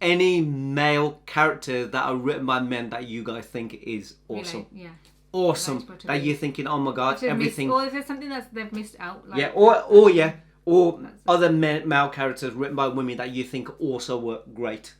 any male characters that are written by men that you guys think is awesome. Really? Yeah. Awesome. That you're thinking, oh my god, everything. Or is there something that they've missed out? Like, yeah, or other male characters written by women that you think also were great.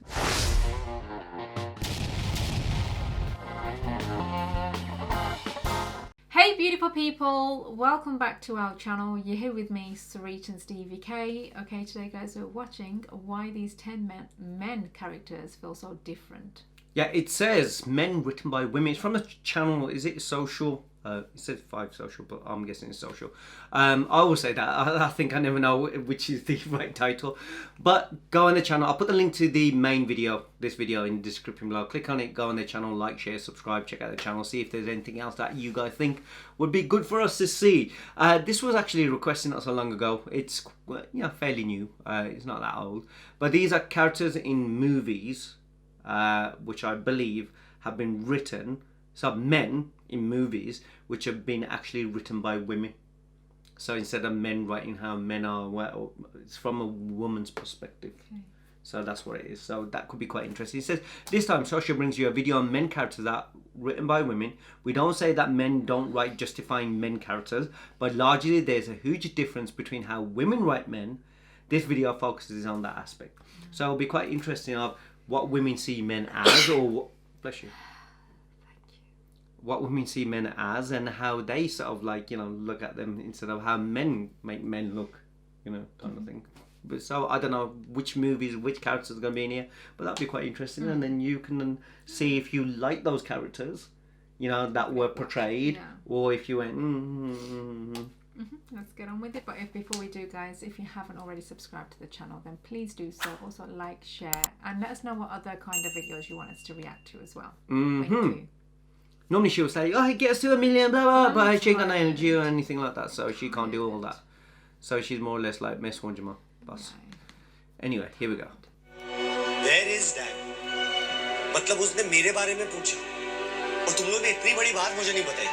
Hey beautiful people, welcome back to our channel. You're here with me, Sarit and Stevie K. Okay, today guys we're watching why these 10 men characters feel so different. Yeah, it says men written by women. It's from the channel, is it social? It says 5ocial, but I'm guessing it's social. I always say that. I think I never know which is the right title. But go on the channel. I'll put the link to the main video, this video, in the description below. Click on it, go on the channel, like, share, subscribe, check out the channel, see if there's anything else that you guys think would be good for us to see. This was actually requested not so long ago. It's fairly new. It's not that old. But these are characters in movies, which I believe have been written, some men in movies which have been actually written by women. So instead of men writing how men are, well, it's from a woman's perspective. Okay. So that's what it is. So that could be quite interesting. It says, this time 5ocial brings you a video on men characters that are written by women. We don't say that men don't write justifying men characters, but largely there's a huge difference between how women write men. This video focuses on that aspect. So it'll be quite interesting of what women see men as, or what, bless you, what women see men as, and how they sort of like, look at them instead of how men make men look, kind of thing. But so I don't know which movies, which characters are going to be in here, but that'd be quite interesting. And then you can see if you like those characters, that were portrayed, or if you went, Let's get on with it. But before we do, guys, if you haven't already subscribed to the channel, then please do so. Also like, share, and let us know what other kind of videos you want us to react to as well. Thank you. Normally she'll say, oh, get us to 1 million, blah, blah, but she ain't got no energy or anything like that, so she can't do all that. So she's more or less like Miss Wanjima. Bus. Anyway, here we go. Where is that? मतलब उसने मेरे बारे में पूछा और तुम लोग ने इतनी बड़ी बात मुझे नहीं बताई.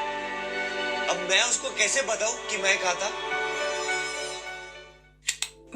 अब मैं उसको कैसे बताऊं कि मैं कहा था?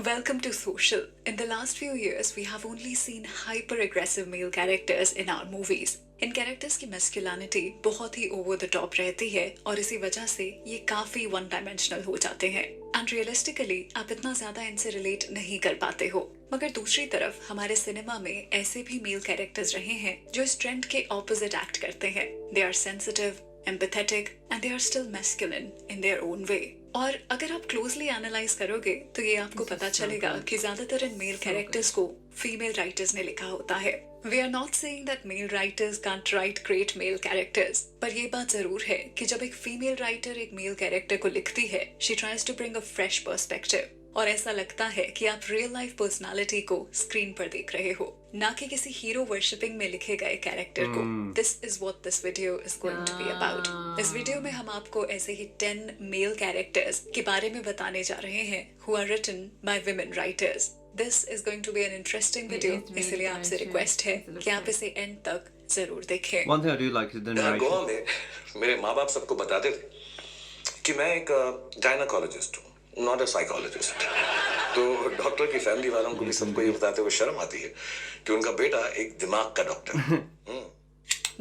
Welcome to 5ocial. In the last few years, we have only seen hyper-aggressive male characters in our movies. In characters की मैस्कुलिनिटी बहुत ही ओवर द टॉप रहती है और इसी वजह से ये काफी वन डायमेंशनल हो जाते हैं एंड रियलिस्टिकली आप इतना ज्यादा इनसे रिलेट नहीं कर पाते हो. मगर दूसरी तरफ हमारे सिनेमा में ऐसे भी मेल कैरेक्टर्स रहे हैं जो इस ट्रेंड के ऑपोजिट एक्ट करते हैं. They are sensitive, empathetic and they are still masculine in their own way. और अगर आप क्लोजली एनालाइज करोगे तो ये आपको पता चलेगा कि ज्यादातर इन मेल कैरेक्टर्स को फीमेल राइटर्स ने लिखा होता है. We are not saying that male writers can't write great male characters, पर ये बात जरूर है कि जब एक फीमेल राइटर एक मेल कैरेक्टर को लिखती है, she tries to bring a fresh perspective, और ऐसा लगता है कि आप रियल लाइफ पर्सनालिटी को स्क्रीन पर देख रहे हो, ना कि किसी हीरो वर्शिपिंग में लिखे गए कैरेक्टर को. This is what this video is going to be about. इस वीडियो में हम आपको ऐसे ही 10 मेल कैरेक्टर्स के बारे में बताने जा रहे हैं who are written by women writers. This is going to be an interesting video. इसलिए आपसे रिक्वेस्ट है कि आप इसे एंड तक जरूर देखें. One thing I do like is the narration. Goa में मेरे माँ बाप सबको बताते थे कि मैं एक गायनेकोलॉजिस्ट हूँ, not a psychologist. तो डॉक्टर की फैमिली वालों को भी सबको ये बताते हुए शर्म आती है कि उनका बेटा एक दिमाग का डॉक्टर है.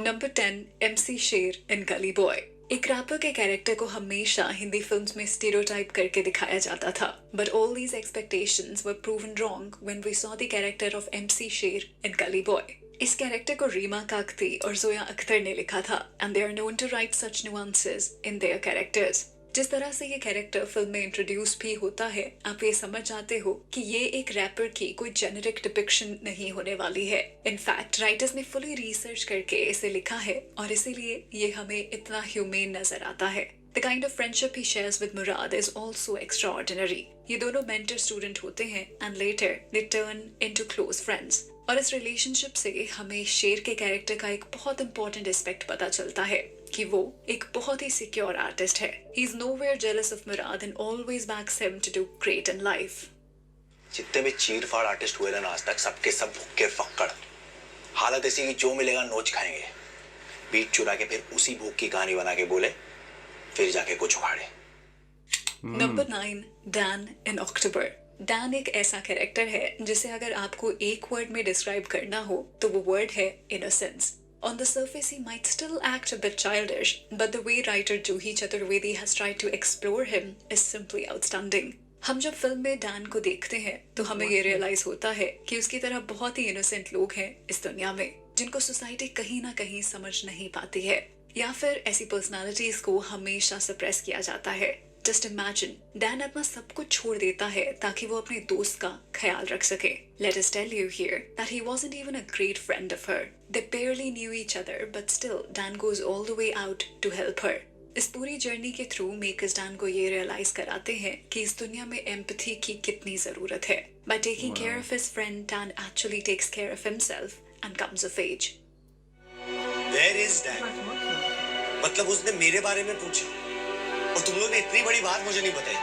Number 10, MC शेर इन गली बॉय. एक रैपर के कैरेक्टर को हमेशा हिंदी फिल्म्स में स्टीरियोटाइप करके दिखाया जाता था, but all these expectations were proven wrong when we saw the character of MC शेर in गली बॉय. इस कैरेक्टर को रीमा काकती और जोया अख्तर ने लिखा था and they are known to write such nuances in their characters. जिस तरह से ये कैरेक्टर फिल्म में इंट्रोड्यूस भी होता है, आप ये समझ जाते हो कि ये एक रैपर की कोई जेनेरिक डिपिक्शन नहीं होने वाली है. इनफैक्ट राइटर्स ने फुली रिसर्च करके इसे लिखा है और इसीलिए ये हमें इतना ह्यूमेन नजर आता है. The kind of friendship he shares with Murad is also extraordinary. ये दोनों mentor student होते हैं and later they turn into close friends. और इस रिलेशनशिप से हमें शेर के कैरेक्टर का एक बहुत इंपॉर्टेंट एस्पेक्ट पता चलता है कि वो एक बहुत ही सिक्योर आर्टिस्ट है. He is nowhere jealous of Murad and always backs him to do great in life. जितने भी चीर फाड़ आर्टिस्ट हुए ना आज तक, सबके सब भुक्के फक्कड़. हालत ऐसी कि जो मिलेगा नोच खाएंगे, बीच चुरा के फिर उसी भूख की कहानी बना के बोले, फिर जाके कुछ उखाड़े. Number 9, Dan in October. Dan एक ऐसा कैरेक्टर है जिसे अगर आपको एक वर्ड में डिस्क्राइब करना हो तो वो वर्ड है innocence. On the surface, he might still act a bit childish, but the way writer Juhi Chaturvedi has tried to explore him is simply outstanding. हम जब फिल्म में डैन को देखते हैं तो हमें ये रियलाइज होता है कि उसकी तरह बहुत ही इनोसेंट लोग हैं इस दुनिया में, जिनको सोसाइटी कहीं ना कहीं समझ नहीं पाती है, या फिर ऐसी पर्सनालिटीज को हमेशा सप्रेस किया जाता है. Just imagine, डैन अपना सब कुछ छोड़ देता है ताकि वो अपने दोस्त का ख्याल रख सके. Let us tell you here that he wasn't even a great friend of her. They barely knew each other, but still Dan goes all the way out to help her. इस पूरी जर्नी के through makers Dan को ये realise कराते हैं कि इस दुनिया में एम्पैथी की कितनी जरूरत है. By taking care of his friend, Dan actually takes care of himself and comes of age. Where is Dan? मतलब उसने मेरे बारे में पूछा और तुम लोग ने इतनी बड़ी बात मुझे नहीं बताई.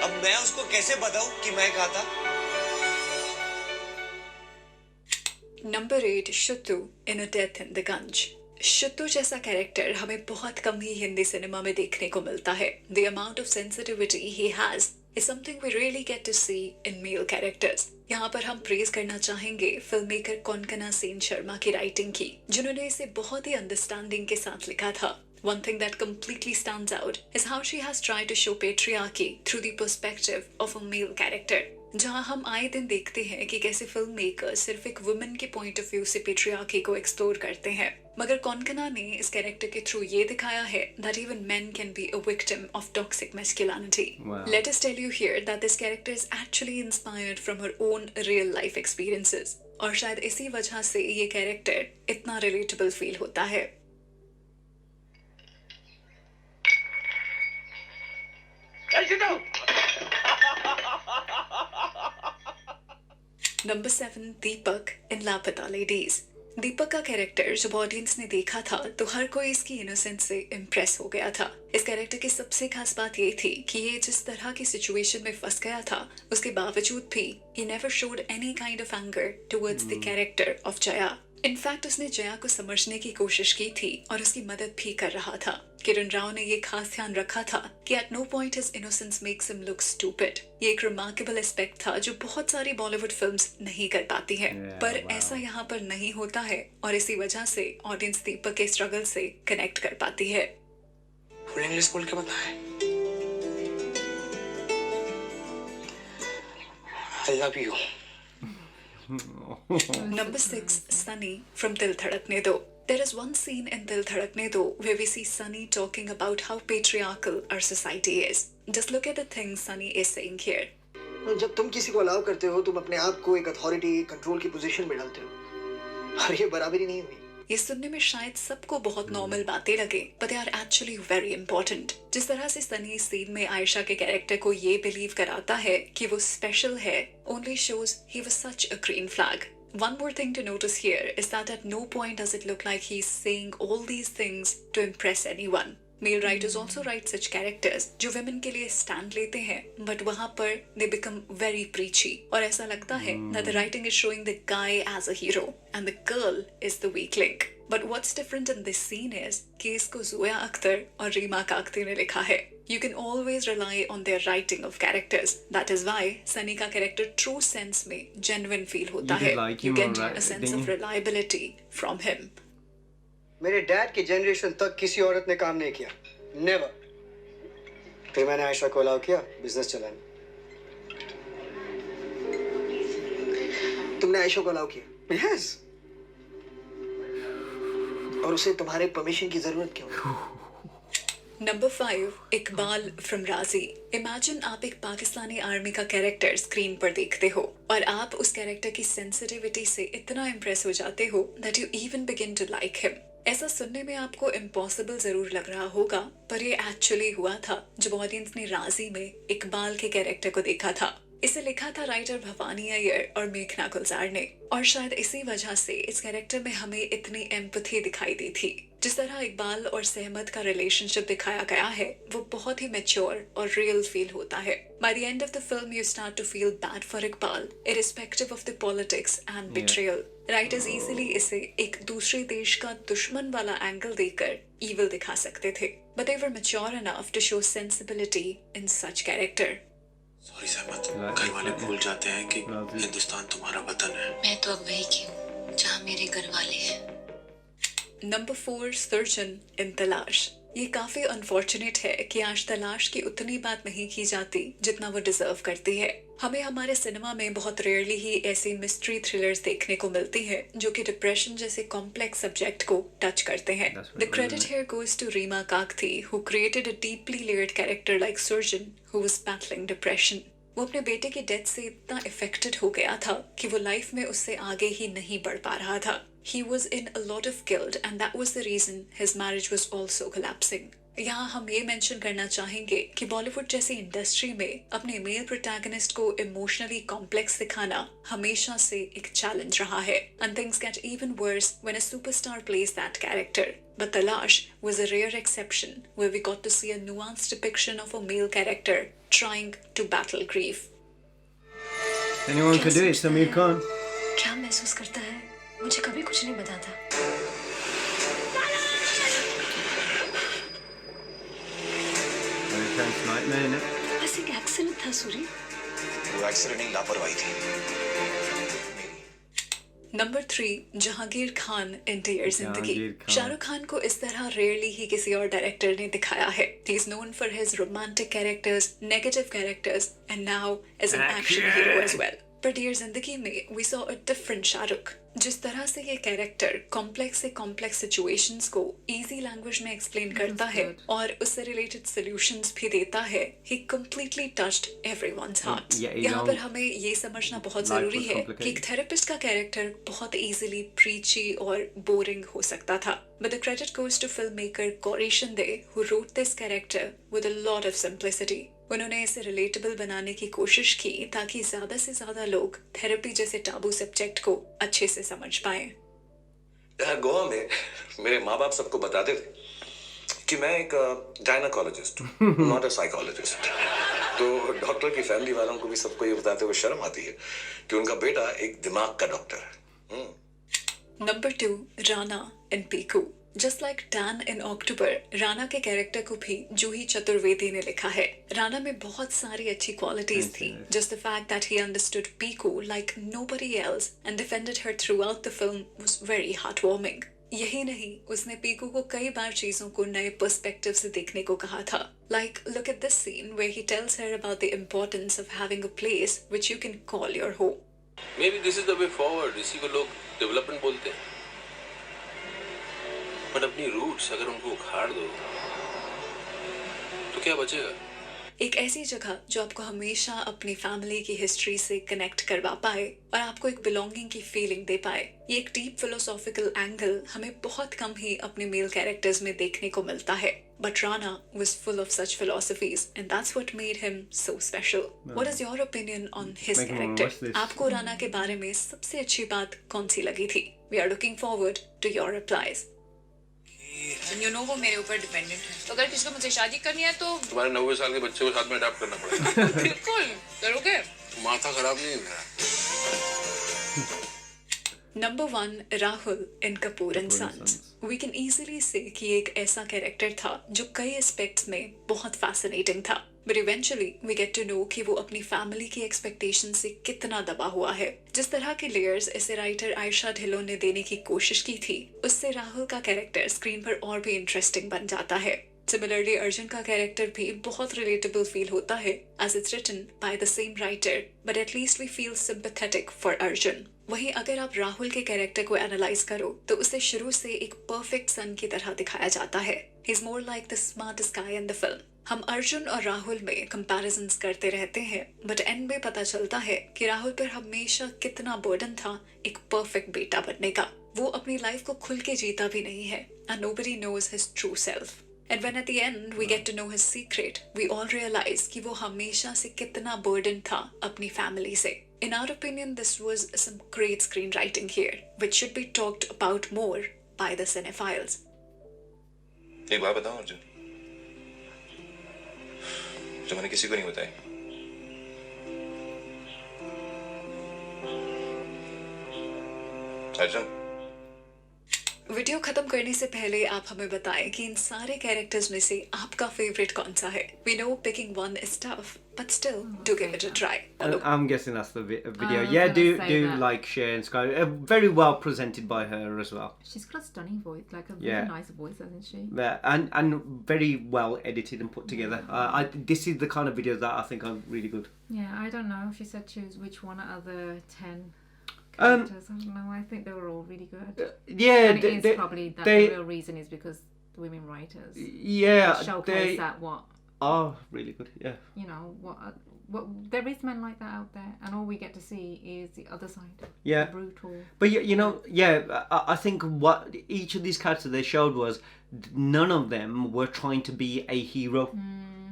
अब मैं उसको कैसे बताऊं कि मैं कहा था? Number 8, शुत्तू in A Death in the Gunj. शुत्तू जैसा कैरेक्टर हमें बहुत कम ही हिंदी सिनेमा में देखने को मिलता है. The amount of sensitivity he has is something we really get to see in male characters. यहाँ पर हम प्रेज करना चाहेंगे फिल्म मेकर कोनकना सेन शर्मा की राइटिंग की, जिन्होंने इसे बहुत ही अंडरस्टैंडिंग के साथ लिखा था. One thing that completely stands out is how she has tried to show patriarchy through the perspective of a male character. जहाँ हम आए दिन देखते हैं कि कैसे फिल्म मेकर सिर्फ एक वुमेन के पॉइंट ऑफ व्यू से पेट्रियार्की को एक्सप्लोर करते हैं, मगर कोनकना ने इस कैरेक्टर के थ्रू ये दिखाया है that even men can be a victim of toxic masculinity. Wow. Let us tell you here that this character is actually inspired from her own real life experiences, और शायद इसी वजह से ये कैरेक्टर इतना रिलेटेबल फील होता है. Number 7, Deepak in लापता लेडीज. दीपक का कैरेक्टर जब ऑडियंस ने देखा था तो हर कोई इसकी इनोसेंस से इम्प्रेस हो गया था. इस कैरेक्टर की सबसे खास बात ये थी कि ये जिस तरह की सिचुएशन में फंस गया था उसके बावजूद भी he never showed any kind of anger towards the character of Jaya. In fact उसने जया को समझने की कोशिश की थी और उसकी मदद भी कर रहा था. किरण राव ने ये खास ध्यान रखा था कि at no point his innocence makes him look stupid. ये एक रिमार्केबल एस्पेक्ट था जो बहुत सारी बॉलीवुड फिल्म्स नहीं कर पाती हैं. पर ऐसा यहाँ पर नहीं होता है और इसी वजह से ऑडियंस दीपक के स्ट्रगल से कनेक्ट कर पाती है. फुल इंग्लिश बोल के बताए. I love you. Number 6, Sunny from Dil Dhadakne Do. There is one scene in Dil Dhadakne Do where we see Sunny talking about how patriarchal our society is. Just look at the things Sunny is saying here. जब तुम किसी को allow करते हो तुम अपने आप को एक अथॉरिटी कंट्रोल की पोजीशन में डालते हो और ये बराबरी नहीं हुई. ये सुनने में शायद सबको बहुत नॉर्मल बातें लगे, but they are actually very important. जिस तरह से सनी इस सीन में आयशा के कैरेक्टर को ये बिलीव कराता है कि वो स्पेशल है, only shows he was such a green flag. One more thing to notice here is that at no point does it look like he's saying all these things to impress anyone. Male writers also write such characters जो women के लिए stand लेते हैं, but वहाँ पर they become very preachy. और ऐसा लगता है that the writing is showing the guy as a hero and the girl is the weak link. But what's different in this scene is कि इसको जोया अख्तर और रीमा काकती ने लिखा है. You can always rely on their writing of characters. That is why Sunny का character true sense में genuine feel होता है. You get a sense of reliability from him. मेरे डैड की जनरेशन तक किसी औरत ने काम नहीं किया, नेवर. फिर मैंने आयशा को अलाउ किया बिजनेस चलाने. तुमने आयशा को अलाउ किया? यस. और उसे तुम्हारे परमिशन की जरूरत क्यों? Number 5, इकबाल from राजी. Imagine आप एक पाकिस्तानी आर्मी का कैरेक्टर स्क्रीन पर देखते हो और आप उस कैरेक्टर की सेंसिटिविटी से इतना इम्प्रेस हो जाते हो that you even begin to like him. ऐसा सुनने में आपको इम्पॉसिबल जरूर लग रहा होगा, पर ये एक्चुअली हुआ था जब ऑडियंस ने राजी में इकबाल के कैरेक्टर को देखा था. इसे लिखा था राइटर भवानी अय्यर और मेघना गुलजार ने, और शायद इसी वजह से इस कैरेक्टर में हमें इतनी एम्पैथी दिखाई दी थी. जिस तरह इकबाल और सहमत का रिलेशनशिप दिखाया गया है वो बहुत ही मैच्योर और रियल फील होता है. By the end of the film you start to feel bad for Iqbal, irrespective of the politics and betrayal. Writers easily इसे एक दूसरे देश का दुश्मन वाला एंगल देकर evil दिखा सकते थे, but they were mature enough to show sensibility in such character. Sorry सहमत, घर वाले भूल जाते हैं कि हिंदुस्तान तुम्हारा वतन है। मैं तो अब वही की हूँ जहाँ मेरे घर वाले हैं। नंबर 4 सर्जन इन तलाश। ये काफी अनफॉर्चुनेट है कि आज तलाश की उतनी बात नहीं की जाती जितना वो डिजर्व करती है। हमें हमारे सिनेमा में बहुत रेयरली ही ऐसी मिस्ट्री थ्रिलर्स देखने को मिलती हैं जो कि डिप्रेशन जैसे कॉम्प्लेक्स सब्जेक्ट को टच करते हैं। The credit here goes to Reema Kagti, who created a deeply layered character like Surjan who was battling depression. वो अपने बेटे की डेथ से इतना इफेक्टेड हो गया था कि वो लाइफ में उससे आगे ही नहीं बढ़ पा रहा था। He was in a lot of guilt and that was the reason his marriage was also collapsing. यहाँ हम ये मेंशन करना चाहेंगे कि बॉलीवुड जैसी इंडस्ट्री में अपने मेल प्रोटैगनिस्ट को इमोशनली कॉम्प्लेक्स दिखाना हमेशा से एक चैलेंज रहा है, and things get even worse when a superstar plays that character. But Talash was a rare exception where we got to see a nuanced depiction of a male character trying to battle grief. Anyone could do it, Samir Khan. क्या महसूस करता है? मुझे कभी कुछ नहीं बताता। American's nightmare, isn't it? बस एक एक्सीडेंट था सूरी। वो एक्सीडेंट नहीं, लापरवाही थी। नंबर 3 जहांगीर खान इन डियर जिंदगी। जहांगीर खान। शाहरुख खान को इस तरह रेयरली ही किसी और डायरेक्टर ने दिखाया है। He is known for his romantic characters, negative characters and now as an action hero as well. पर डियर जिंदगी में we saw a different Shahrukh. जिस तरह से ये कैरेक्टर कॉम्प्लेक्स से कॉम्प्लेक्स सिचुएशंस को इजी लैंग्वेज में एक्सप्लेन करता है और उससे रिलेटेड सॉल्यूशंस भी देता है, he completely touched everyone's heart. यहाँ पर हमें ये समझना बहुत जरूरी है कि एक थेरेपिस्ट का कैरेक्टर बहुत इजीली प्रीची और बोरिंग हो सकता था। But the credit goes to filmmaker Gauri Shinde, who wrote this character with a lot of simplicity. उन्होंने इसे रिलेटेबल बनाने की कोशिश की ताकि ज्यादा से ज्यादा लोग थेरेपी जैसे टाबू सब्जेक्ट को अच्छे से समझ पाएं। यार गोवा में मेरे माँ बाप सबको बताते थे कि मैं एक गायनेकोलॉजिस्ट हूँ, नॉट अ साइकोलॉजिस्ट। तो डॉक्टर की फैमिली वालों को भी सबको ये बताते हुए शर्म आती है कि उनका बेटा एक दिमाग का डॉक्टर है। नंबर 2 राना इन पीकू। जस्ट लाइक टैन इन अक्टूबर, राना के कैरेक्टर को भी जूही चतुर्वेदी ने लिखा है। राना में बहुत सारी अच्छी क्वालिटीज थी। Just the fact that he understood Piku like nobody else and defended her through out the film was very heart warming. यही नहीं, उसने पीकू को कई बार चीजों को नए पर्सपेक्टिव से देखने को कहा था। Like look at this scene where he tells her about the importance of having a place which you can call your home. Maybe this is the way forward. इसी को लोग डेवलपमेंट बोलते हैं। बट अपनी roots अगर उनको उखाड़ दो तो क्या बचेगा? एक ऐसी जगह जो आपको हमेशा अपनी फैमिली की हिस्ट्री से कनेक्ट करवा पाए और आपको एक बिलोंगिंग की फीलिंग दे पाए। ये एक डीप फिलोसॉफिकल एंगल हमें बहुत कम ही अपने मेल कैरेक्टर्स में देखने को मिलता है। But Rana was full of such philosophies and that's what made him so special. What is your opinion on his character? आपको राना के बारे में सबसे अच्छी बात कौन सी लगी थी? We are looking forward to your replies. You know वो मेरे ऊपर डिपेंडेंट है, तो अगर किसी को मुझसे शादी करनी है तो तुम्हारे 90 साल के बच्चे को साथ में अडॉप्ट करना पड़ेगा। बिल्कुल करोगे। माथा खराब नहीं है मेरा। Number 1 Rahul in Kapoor and Sons. We can easily say कि एक ऐसा कैरेक्टर था जो कई एस्पेक्ट्स में बहुत फैसिनेटिंग था। But eventually we get to know कि वो अपनी फैमिली की एक्सपेक्टेशन से कितना दबा हुआ है। जिस तरह के लेयर्स इसे राइटर आयशा ढिल्लों ने देने की कोशिश की थी, उससे राहुल का कैरेक्टर स्क्रीन पर और भी इंटरेस्टिंग बन जाता है। सिमिलरली अर्जुन का कैरेक्टर भी बहुत रिलेटेबल फील होता है as it's written by the same writer, but at least we feel sympathetic for Arjun. वहीं अगर आप राहुल के कैरेक्टर को एनालाइज करो तो उसे शुरू से एक परफेक्ट सन की तरह दिखाया जाता है। He is more like the smartest guy in the film. हम अर्जुन और राहुल में कंपैरिजंस करते रहते हैं, बट एंड में पता चलता है कि राहुल पर हमेशा कितना बर्डन था एक परफेक्ट बेटा बनने का। वो अपनी लाइफ को खुल के जीता भी नहीं है and nobody knows his true self. And when at the end we get to know his secret, we all realize कि वो हमेशा से कितना बर्डन था अपनी फैमिली से। In our opinion, this was some great screenwriting here, which should be talked about more by the cinephiles. एक बात बताऊं अर्जुन, जो मैंने किसी को नहीं बताई। अर्जुन, वीडियो खत्म करने से पहले आप हमें बताएं कि इन सारे कैरेक्टर्स में से आपका फेवरेट कौन सा है? We know picking one is tough, but still do give it a try. I'm guessing that's the video. was Yeah, gonna say do that. like, share, and subscribe. Very well presented by her as well. She's got a stunning voice, like a really Yeah. nice voice, hasn't she? Yeah, and very well edited and put together. This is the kind of videos that I think are really good. Yeah, I don't know. She said choose which one out of the 10 characters. I don't know. I think they were all really good. Yeah, And it is probably that they- the real reason is because the women writers yeah, showcase they that what are really good. Yeah. you know what there is men like that out there, and all we get to see is the other side. Yeah. The brutal. But you know, yeah, I think what each of these characters they showed was none of them were trying to be a hero,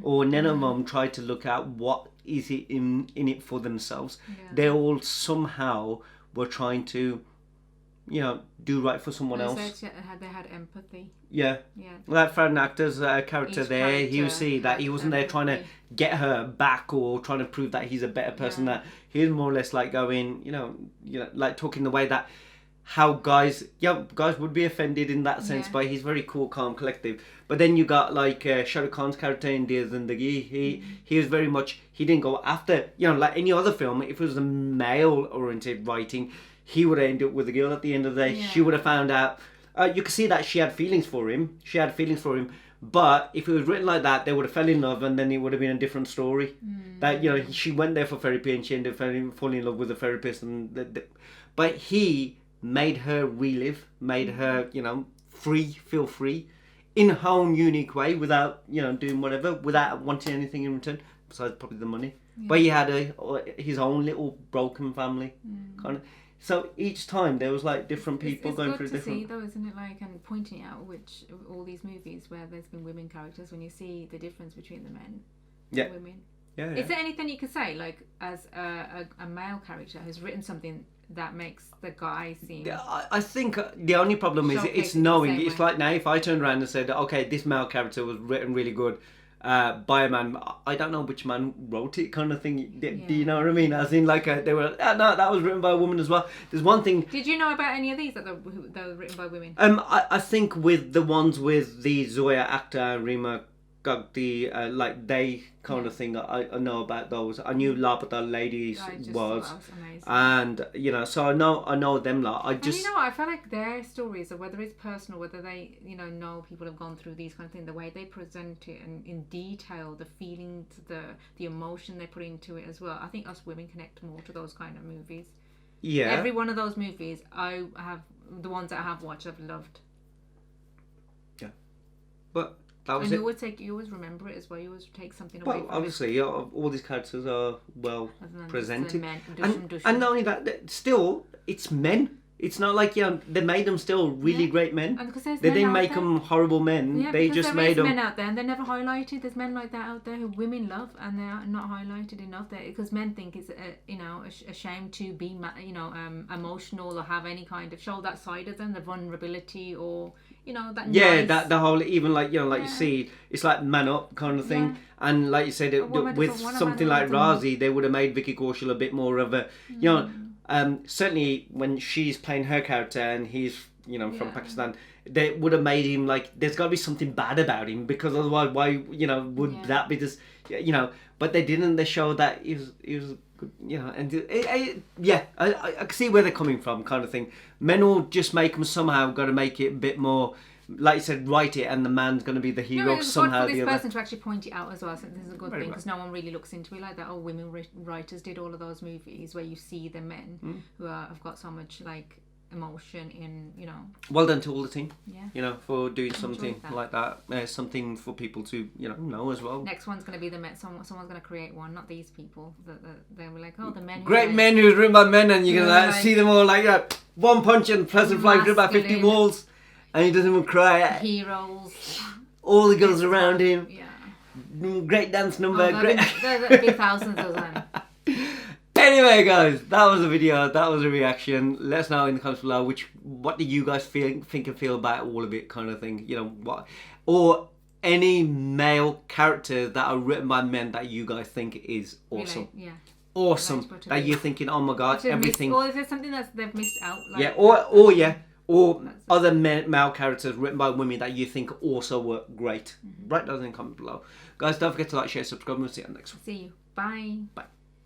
or none of them tried to look at what is it in it for themselves. Yeah. They all somehow were trying to, you know, do right for someone And else. they had empathy. Yeah. Yeah. Like for an actor's character Each there, you character see that he had wasn't there trying to empathy. get her back or trying to prove that he's a better person. Yeah. That he was more or less like going, you know, like talking the way that how guys would be offended in that sense. Yeah. But he's very cool, calm, collective. But then you got like Shah Rukh Khan's character in Dear Zindagi. He was very much, he didn't go after, you know, like any other film. If it was a male-oriented writing, he would have ended up with a girl at the end of the day. Yeah. She would have found out. You could see that she had feelings for him. But if it was written like that, they would have fell in love, and then it would have been a different story. That, you know, she went there for therapy, and she ended up falling in love with the therapist, but he made her relive, made her, you know, feel free, in her own unique way, without, you know, doing whatever, without wanting anything in return besides probably the money. But he had his own little broken family, kind of. So each time there was like different people going through different. It's good to see, though, isn't it? Like, and pointing out which all these movies where there's been women characters, when you see the difference between the men Yeah. and women. Yeah. Is there anything you could say, like, as a male character who's written something that makes the guy seem? Yeah, I think the only problem is Showcase it's it the knowing. same It's way. like now if I turned around and said, okay, this male character was written really good by a man, I don't know which man wrote it, kind of thing. Do you know what I mean? As in, like, they were, no, that was written by a woman as well. There's one thing. Did you know about any of these that were written by women? I think with the ones with the Zoya actor, Rima Gagdi, like they kind of thing, I know about those. I knew Lapata Ladies I just was. thought that was amazing. And, you know, so I know them lot. And you know what? I feel like their stories, or whether it's personal, whether they, you know people have gone through these kind of things, the way they present it and in detail, the feelings, the emotion they put into it as well. I think us women connect more to those kind of movies. Yeah. Every one of those movies, the ones that I have watched, I've loved. Yeah. But that was And it. you always remember it as well. You always take something away Well, from obviously, yeah, all these characters are well Other than just presented, the men, and dushum. not only that, still it's men. It's not like, you know, they made them still really Yeah. great men. And because there's They men didn't out make there. them horrible men. Yeah, They because just there made is them. men out there, and they're never highlighted. There's men like that out there who women love, and they're not highlighted enough. There because men think it's a shame to be emotional or have any kind of show that side of them, the vulnerability or that. Yeah, nice, that the whole, even like, you know, like you Yeah. see, it's like man up kind of thing. Yeah. And like you said, woman with doesn't want a something man like who doesn't- Razi, they would have made Vicky Kaushal a bit more of a, you know, certainly when she's playing her character and he's, you know, from Yeah. Pakistan, they would have made him like, there's got to be something bad about him, because otherwise why, you know, would Yeah. that be just, you know, but they didn't. They showed that he was good, you know, and yeah, I can see where they're coming from, kind of thing. Men will just make them somehow got to make it a bit more, like you said, write it, and the man's going to be the hero No, it's good somehow. for this the other. person to actually point it out as well. So this is a good Very thing well. because no one really looks into it like that. Oh, women writers did all of those movies where you see the men who have got so much like emotion in, Well done to all the team. Yeah. You know, for doing something that. like that. Something for people to, know as well. Next one's going to be the men. Someone's going to create one, not these people. They were like, oh, the men. Great men who's written by men, and you're gonna like- see them all like that. One punch and Pleasant Fly through about 50 Masculine. walls, and he doesn't even cry. Heroes. All the girls around him. Yeah. Great dance number. Oh, Great. there'll be thousands of them. Anyway, guys, that was a video. That was a reaction. Let us know in the comments below what do you guys think and feel about all of it, kind of thing. What, or any male characters that are written by men that you guys think is awesome. Really, yeah. Awesome. Right, That you're thinking, oh my god, If they've everything. Missed, or is there something that they've missed out? Like, Yeah, or yeah, or other male characters written by women that you think also were great. Write those in the comments below. Guys, don't forget to like, share, subscribe, and we'll see you on the next one. See you. Bye. Bye.